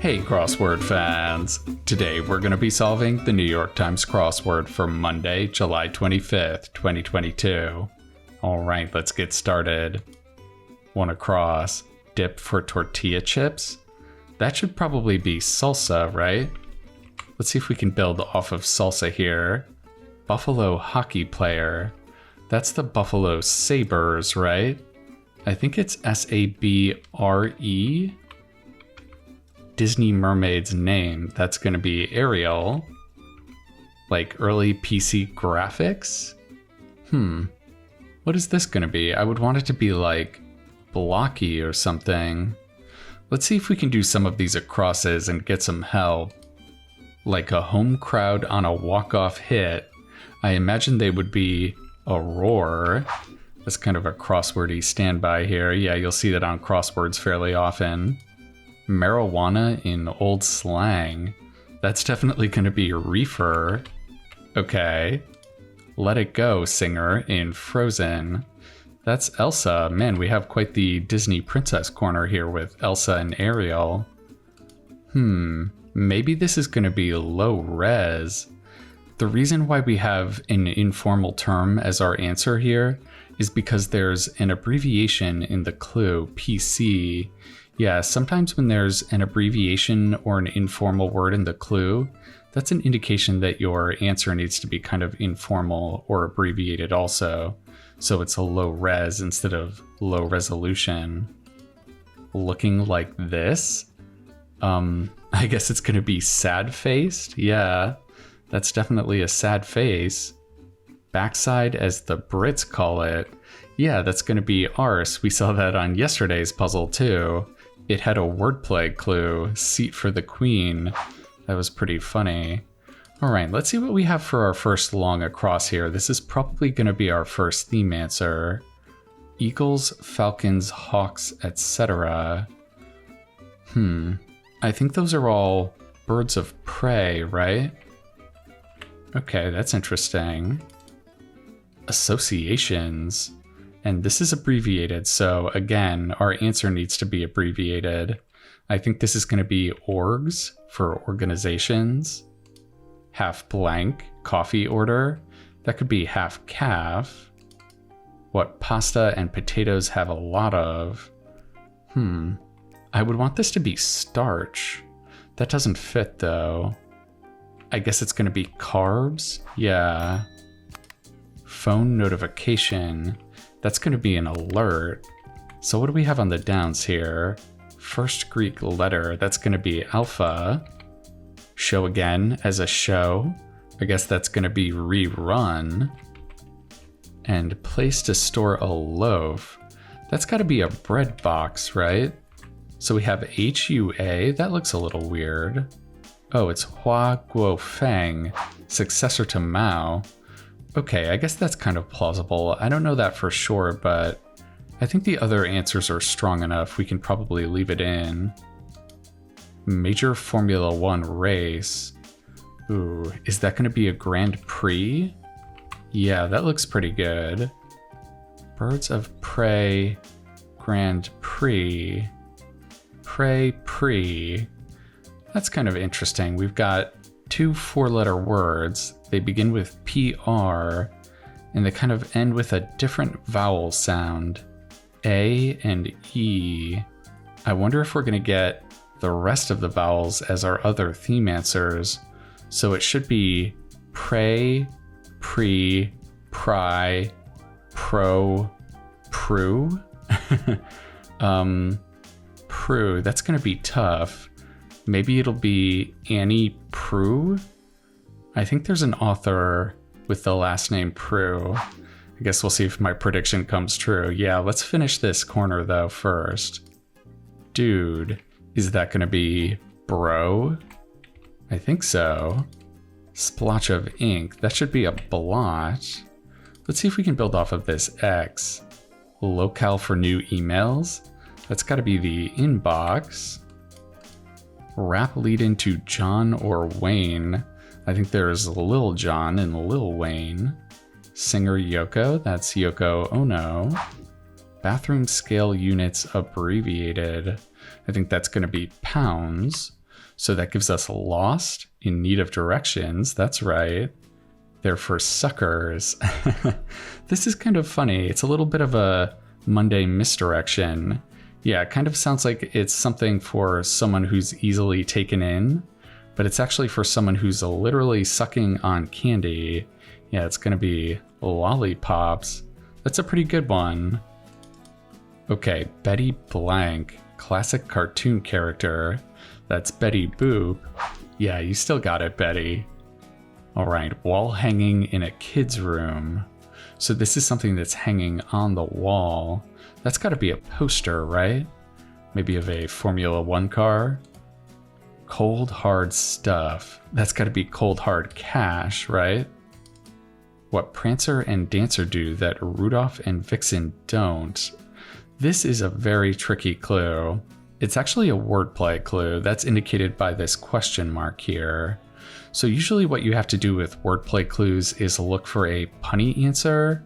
Hey crossword fans! Today we're going to be solving the New York Times crossword for Monday, July 25th, 2022. Alright, let's get started. One across. Dip for tortilla chips? That should probably be salsa, right? Let's see if we can build off of salsa here. Buffalo hockey player. That's the Buffalo Sabres, right? I think it's S-A-B-R-E. Disney mermaid's name. That's going to be Ariel. Like early PC graphics? What is this going to be? I would want it to be like blocky or something. Let's see if we can do some of these acrosses and get some help. Like a home crowd on a walk-off hit. I imagine they would be a roar. That's kind of a crosswordy standby here. Yeah, you'll see that on crosswords fairly often. Marijuana in old slang. That's definitely going to be reefer. Okay. Let It Go singer in Frozen. That's Elsa. Man, we have quite the Disney princess corner here with Elsa and Ariel. Maybe this is going to be low res. The reason why we have an informal term as our answer here is because there's an abbreviation in the clue, PC. Yeah, sometimes when there's an abbreviation or an informal word in the clue, that's an indication that your answer needs to be kind of informal or abbreviated also. So it's a low res instead of low resolution. Looking like this? I guess it's gonna be sad-faced? Yeah, that's definitely a sad face. Backside, as the Brits call it. Yeah, that's gonna be arse. We saw that on yesterday's puzzle too. It had a wordplay clue, seat for the queen. That was pretty funny. All right, let's see what we have for our first long across here. This is probably going to be our first theme answer. Eagles, falcons, hawks, etc. I think those are all birds of prey, right? Okay, that's interesting. Associations. And this is abbreviated, so again, our answer needs to be abbreviated. I think this is going to be orgs for organizations. Half blank, coffee order. That could be half calf. What pasta and potatoes have a lot of. I would want this to be starch. That doesn't fit though. I guess it's going to be carbs. Yeah. Phone notification. That's going to be an alert. So what do we have on the downs here? First Greek letter, that's going to be alpha. Show again as a show. I guess that's going to be rerun. And place to store a loaf. That's got to be a bread box, right? So we have HUA. That looks a little weird. Oh, it's Hua Guo Feng, successor to Mao. Okay, I guess that's kind of plausible. I don't know that for sure, but I think the other answers are strong enough. We can probably leave it in. Major Formula One race. Ooh, is that going to be a Grand Prix? Yeah, that looks pretty good. Birds of Prey, Grand Prix. Prix. That's kind of interesting. We've got two four-letter words. They begin with PR, and they kind of end with a different vowel sound. A and E. I wonder if we're going to get the rest of the vowels as our other theme answers. So it should be pray, pre, pry, pro, pru. Pru, that's going to be tough. Maybe it'll be Annie Prue? I think there's an author with the last name Prue. I guess we'll see if my prediction comes true. Yeah, let's finish this corner though first. Dude, is that going to be bro? I think so. Splotch of ink, that should be a blotch. Let's see if we can build off of this X. Locale for new emails? That's got to be the inbox. Rap lead into John or Wayne. I think there's Lil Jon and Lil Wayne. Singer Yoko, that's Yoko Ono. Bathroom scale units abbreviated. I think that's going to be pounds. So that gives us lost, in need of directions. That's right. They're for suckers. This is kind of funny. It's a little bit of a Monday misdirection. Yeah, it kind of sounds like it's something for someone who's easily taken in, but it's actually for someone who's literally sucking on candy. Yeah, it's going to be lollipops. That's a pretty good one. Okay, Betty Blank, classic cartoon character. That's Betty Boop. Yeah, you still got it, Betty. All right, wall hanging in a kid's room. So this is something that's hanging on the wall. That's got to be a poster, right? Maybe of a Formula One car. Cold hard stuff. That's got to be cold hard cash, right? What Prancer and Dancer do that Rudolph and Vixen don't. This is a very tricky clue. It's actually a wordplay clue that's indicated by this question mark here. So usually what you have to do with wordplay clues is look for a punny answer,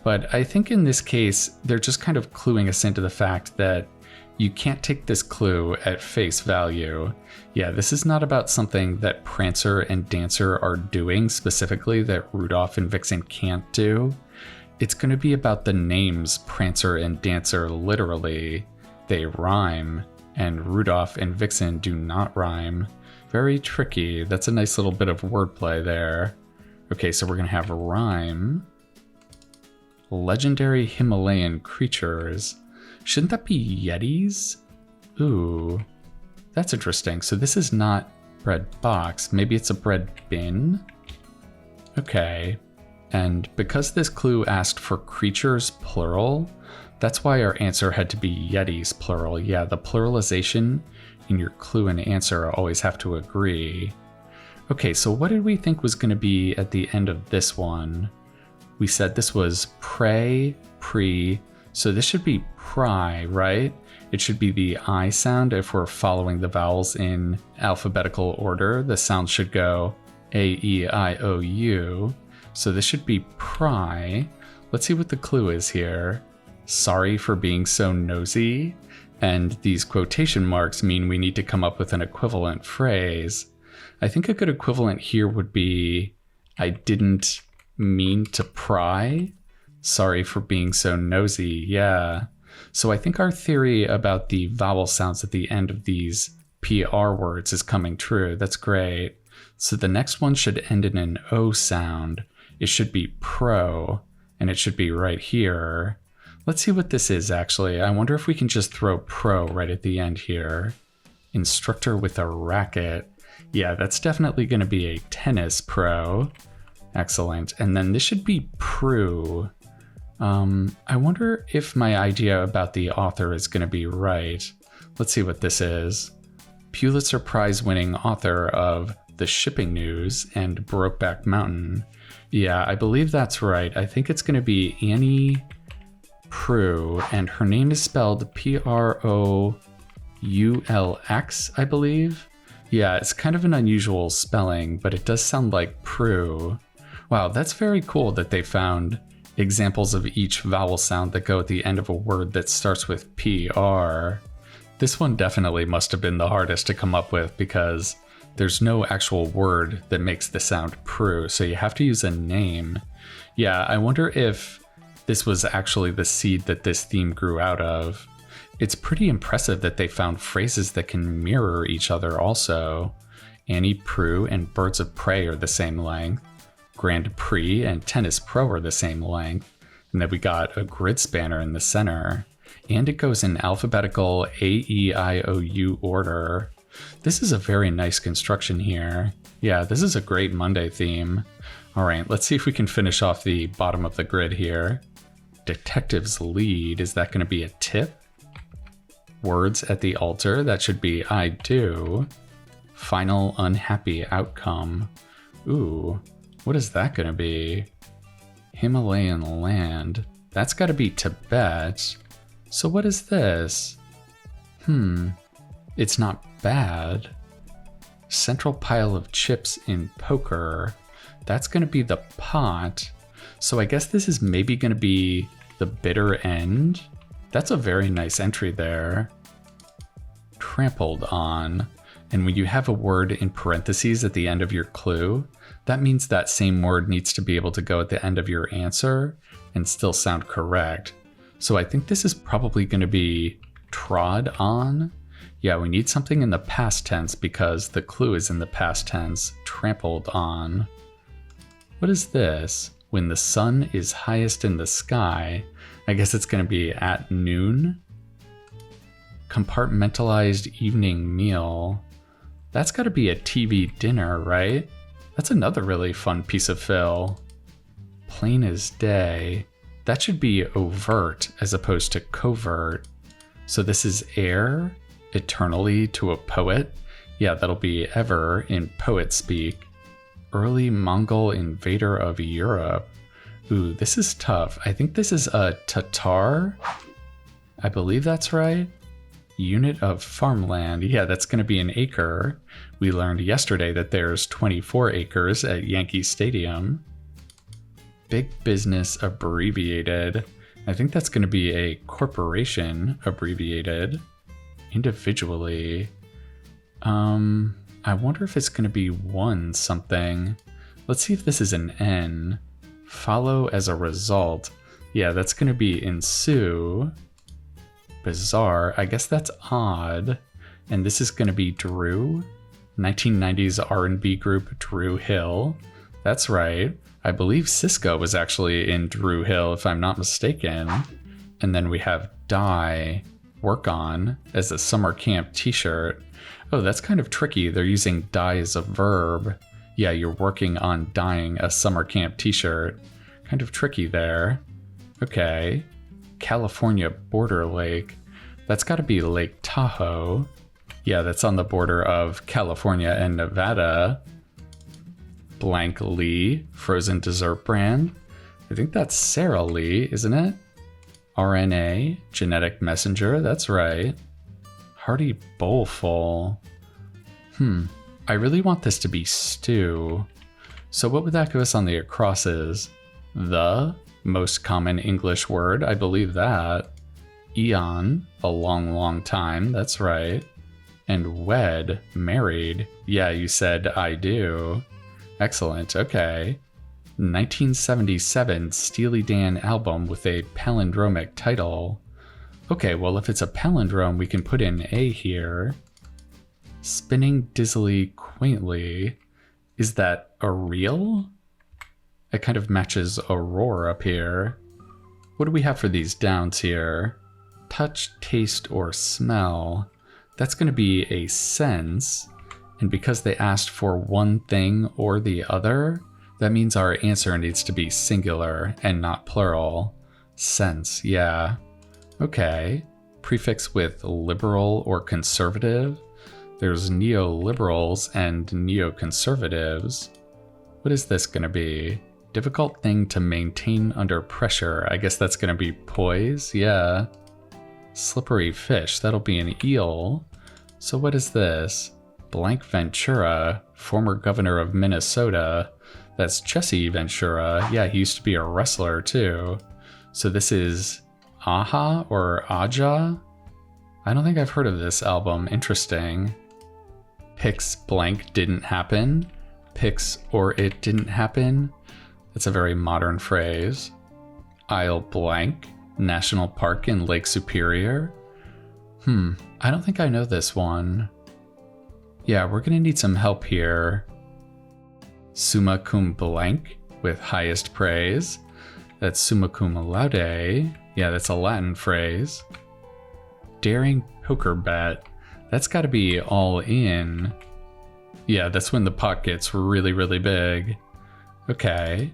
but I think in this case, they're just kind of cluing us into the fact that you can't take this clue at face value. Yeah, this is not about something that Prancer and Dancer are doing specifically that Rudolph and Vixen can't do. It's going to be about the names Prancer and Dancer literally. They rhyme, and Rudolph and Vixen do not rhyme. Very tricky. That's a nice little bit of wordplay there. Okay, so we're going to have rhyme. Legendary Himalayan creatures. Shouldn't that be Yetis? Ooh, that's interesting. So this is not bread box. Maybe it's a bread bin? Okay. And because this clue asked for creatures plural, that's why our answer had to be Yetis plural. Yeah, the pluralization in your clue and answer always have to agree. Okay, so what did we think was going to be at the end of this one? We said this was pray, pre, so this should be pry, right? It should be the I sound if we're following the vowels in alphabetical order. The sound should go A, E, I, O, U. So this should be pry. Let's see what the clue is here. Sorry for being so nosy. And these quotation marks mean we need to come up with an equivalent phrase. I think a good equivalent here would be, I didn't mean to pry. Sorry for being so nosy. Yeah. So I think our theory about the vowel sounds at the end of these PR words is coming true. That's great. So the next one should end in an O sound. It should be pro, and it should be right here. Let's see what this is actually. I wonder if we can just throw pro right at the end here. Instructor with a racket. Yeah, that's definitely going to be a tennis pro. Excellent. And then this should be pru. I wonder if my idea about the author is going to be right. Let's see what this is. Pulitzer Prize winning author of The Shipping News and Brokeback Mountain. Yeah, I believe that's right. I think it's going to be Annie Proulx, and her name is spelled Proulx, I believe. Yeah, it's kind of an unusual spelling, but it does sound like Prue. Wow, that's very cool that they found examples of each vowel sound that go at the end of a word that starts with PR. This one definitely must have been the hardest to come up with because there's no actual word that makes the sound Prue, so you have to use a name. Yeah, I wonder if this was actually the seed that this theme grew out of. It's pretty impressive that they found phrases that can mirror each other also. Annie Proulx and Birds of Prey are the same length. Grand Prix and Tennis Pro are the same length. And then we got a grid spanner in the center. And it goes in alphabetical A-E-I-O-U order. This is a very nice construction here. Yeah, this is a great Monday theme. All right, let's see if we can finish off the bottom of the grid here. Detective's lead, is that going to be a tip? Words at the altar, that should be I do. Final unhappy outcome. Ooh, what is that going to be? Himalayan land, that's got to be Tibet. So what is this? It's not bad. Central pile of chips in poker, that's going to be the pot. So I guess this is maybe going to be the bitter end. That's a very nice entry there. Trampled on. And when you have a word in parentheses at the end of your clue, that means that same word needs to be able to go at the end of your answer and still sound correct. So I think this is probably going to be trod on. Yeah, we need something in the past tense because the clue is in the past tense, trampled on. What is this? When the sun is highest in the sky. I guess it's going to be at noon. Compartmentalized evening meal. That's got to be a TV dinner, right? That's another really fun piece of fill. Plain as day. That should be overt as opposed to covert. So this is heir, eternally to a poet. Yeah, that'll be ever in poet speak. Early Mongol invader of Europe. Ooh, this is tough. I think this is a Tatar. I believe that's right. Unit of farmland. Yeah, that's going to be an acre. We learned yesterday that there's 24 acres at Yankee Stadium. Big business abbreviated. I think that's going to be a corporation abbreviated. Individually. I wonder if it's going to be one something. Let's see if this is an N. Follow as a result. Yeah, that's going to be ensue. Bizarre. I guess that's odd. And this is going to be Drew. 1990s R&B group Drew Hill. That's right. I believe Cisco was actually in Drew Hill, if I'm not mistaken. And then we have dye, work on, as a summer camp t-shirt. Oh, that's kind of tricky. They're using dye as a verb. Yeah, you're working on dyeing a summer camp t-shirt. Kind of tricky there. Okay. California border lake. That's got to be Lake Tahoe. Yeah, that's on the border of California and Nevada. Blank Lee, frozen dessert brand. I think that's Sara Lee, isn't it? RNA, genetic messenger, that's right. Hearty bowlful. I really want this to be stew. So what would that give us on the acrosses? The, most common English word, I believe that. Eon, a long, long time, that's right. And wed, married. Yeah, you said I do. Excellent, okay. 1977 Steely Dan album with a palindromic title. Okay, well if it's a palindrome, we can put in A here. Spinning dizzily quaintly. Is that a reel? It kind of matches a roar up here. What do we have for these downs here? Touch, taste, or smell. That's going to be a sense. And because they asked for one thing or the other, that means our answer needs to be singular and not plural. Sense, yeah. Okay. Prefix with liberal or conservative. There's neoliberals and neoconservatives. What is this going to be? Difficult thing to maintain under pressure. I guess that's going to be poise, yeah. Slippery fish, that'll be an eel. So what is this? Blank Ventura, former governor of Minnesota. That's Jesse Ventura. Yeah, he used to be a wrestler too. So this is Aha or Aja? I don't think I've heard of this album. Interesting. Pix blank didn't happen. Pix or it didn't happen. That's a very modern phrase. Isle blank, National Park in Lake Superior. I don't think I know this one. Yeah, we're gonna need some help here. Summa cum blank with highest praise. That's summa cum laude. Yeah, that's a Latin phrase. Daring poker bet. That's gotta be all in. Yeah, that's when the pot gets really, really big. Okay.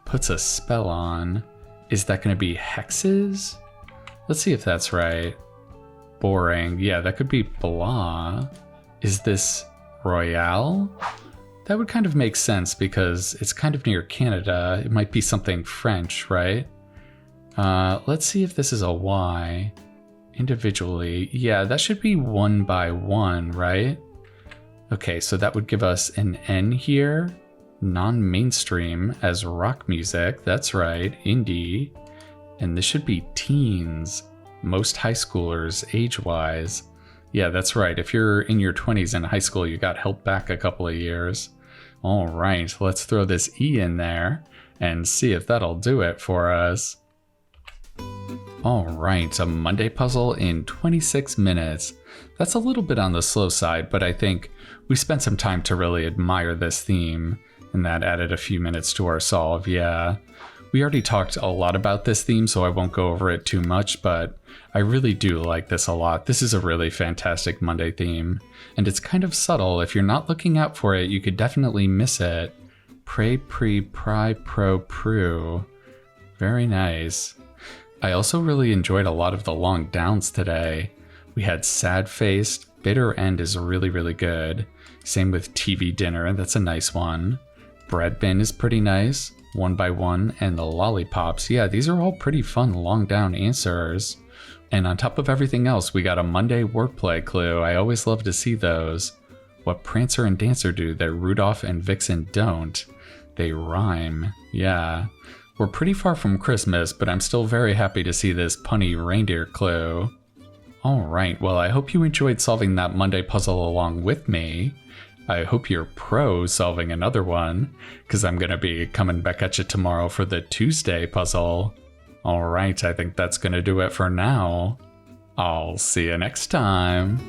Puts a spell on. Is that gonna be hexes? Let's see if that's right. Boring. Yeah, that could be blah. Is this Royale? That would kind of make sense because it's kind of near Canada. It might be something French, right? Let's see if this is a Y. Individually. Yeah, that should be 1 by 1, right? Okay, so that would give us an N here. Non-mainstream as rock music. That's right. Indie. And this should be teens. Most high schoolers age-wise. Yeah, that's right. If you're in your 20s in high school, you got held back a couple of years. All right, let's throw this E in there and see if that'll do it for us. All right, a Monday puzzle in 26 minutes. That's a little bit on the slow side, but I think we spent some time to really admire this theme, and that added a few minutes to our solve, yeah. We already talked a lot about this theme, so I won't go over it too much, but I really do like this a lot. This is a really fantastic Monday theme, and it's kind of subtle. If you're not looking out for it, you could definitely miss it. Pray, pre, pry, pro, pru. Very nice. I also really enjoyed a lot of the long downs today. We had sad-faced, bitter end is really, really good. Same with TV dinner, that's a nice one. Bread bin is pretty nice. 1 by 1, and the lollipops. Yeah, these are all pretty fun long down answers. And on top of everything else, we got a Monday wordplay clue. I always love to see those. What Prancer and Dancer do that Rudolph and Vixen don't. They rhyme. Yeah. We're pretty far from Christmas, but I'm still very happy to see this punny reindeer clue. Alright, well I hope you enjoyed solving that Monday puzzle along with me. I hope you're pro solving another one, because I'm going to be coming back at you tomorrow for the Tuesday puzzle. Alright, I think that's going to do it for now. I'll see you next time.